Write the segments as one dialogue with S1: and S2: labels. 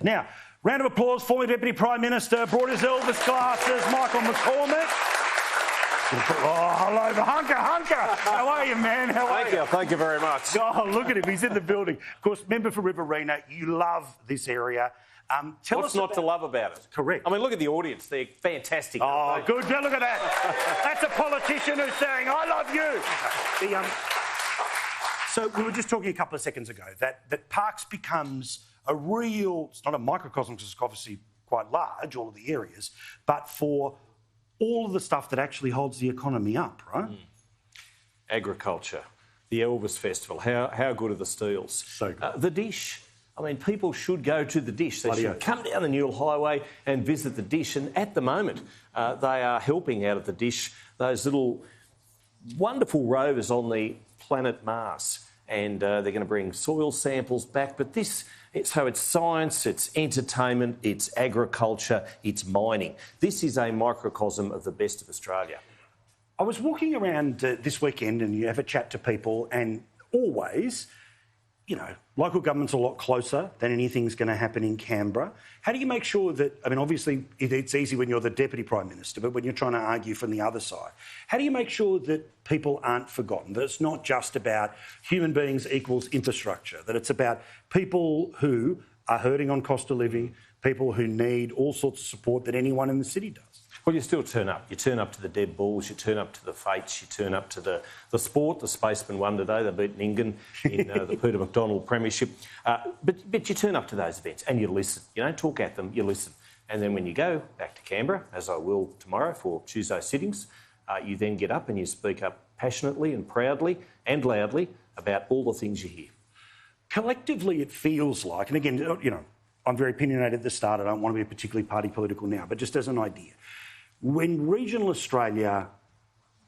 S1: Now, round of applause, former Deputy Prime Minister, brought his Elvis glasses, Michael McCormack. Oh, hello, Hunker. How are you, man?
S2: Thank you very much.
S1: Oh, look at him. He's in the building. Of course, member for Riverina, you love this area.
S2: What's not to love about it?
S1: Correct.
S2: I mean, look at the audience. They're fantastic.
S1: Oh, good. Yeah, look at that. That's a politician who's saying, I love you. So we were just talking a couple of seconds ago that Parks becomes a real, it's not a microcosm because it's obviously quite large, all of the areas, but for all of the stuff that actually holds the economy up, right?
S2: Agriculture, the Elvis Festival, how good are the steels?
S1: So good.
S2: The dish. I mean, people should go to the dish. They should come down the Newell Highway and visit the dish. And at the moment, they are helping out at the dish those little wonderful rovers on the planet Mars. And they're going to bring soil samples back. But so it's science, it's entertainment, it's agriculture, it's mining. This is a microcosm of the best of Australia.
S1: I was walking around this weekend and you have a chat to people and always, you know, local government's a lot closer than anything's going to happen in Canberra. How do you make sure that, I mean, obviously it's easy when you're the Deputy Prime Minister, but when you're trying to argue from the other side, how do you make sure that people aren't forgotten, that it's not just about human beings equals infrastructure, that it's about people who are hurting on cost of living, people who need all sorts of support that anyone in the city does?
S2: Well, you still turn up. You turn up to the dead balls, you turn up to the fates, you turn up to the sport. The Spacemen won today. They beat Ningen in the Peter McDonald Premiership. But you turn up to those events and you listen. You don't talk at them, you listen. And then when you go back to Canberra, as I will tomorrow for Tuesday sittings, you then get up and you speak up passionately and proudly and loudly about all the things you hear.
S1: Collectively, it feels like, and again, you know, I'm very opinionated at the start. I don't want to be particularly party political now, but just as an idea, when regional Australia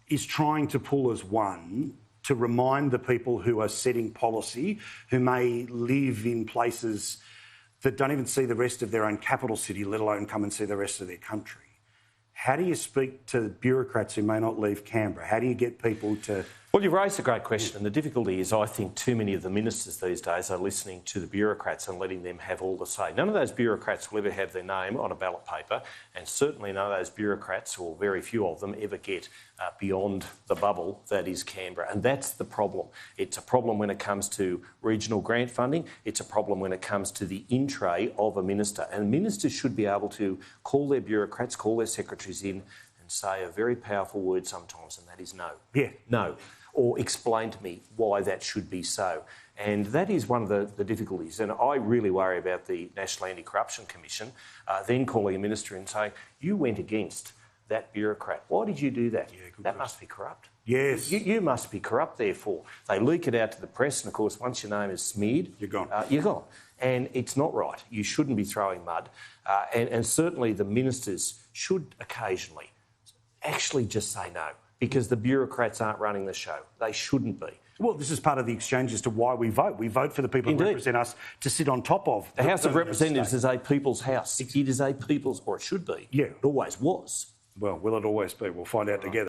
S1: is trying to pull as one to remind the people who are setting policy, who may live in places that don't even see the rest of their own capital city, let alone come and see the rest of their country, how do you speak to bureaucrats who may not leave Canberra? How do you get people to...
S2: Well, you've raised a great question, and the difficulty is I think too many of the ministers these days are listening to the bureaucrats and letting them have all the say. None of those bureaucrats will ever have their name on a ballot paper, and certainly none of those bureaucrats, or very few of them, ever get beyond the bubble that is Canberra. And that's the problem. It's a problem when it comes to regional grant funding. It's a problem when it comes to the in-tray of a minister. And ministers should be able to call their bureaucrats, call their secretaries in and say a very powerful word sometimes, and that is no.
S1: Yeah.
S2: No. Or explain to me why that should be so. And that is one of the difficulties. And I really worry about the National Anti-Corruption Commission then calling a minister and saying, you went against that bureaucrat. Why did you do that?
S1: Yeah,
S2: that must be corrupt.
S1: Yes.
S2: You must be corrupt, therefore. They leak it out to the press, and of course, once your name is smeared...
S1: You're gone.
S2: You're gone. And it's not right. You shouldn't be throwing mud. And certainly the ministers should occasionally actually just say no, because the bureaucrats aren't running the show. They shouldn't be.
S1: Well, this is part of the exchange as to why we vote. We vote for the people who represent us to sit on top of...
S2: The House of Representatives is a people's house. It is a people's, or it should be.
S1: Yeah.
S2: It always was.
S1: Well, will it always be? We'll find out together.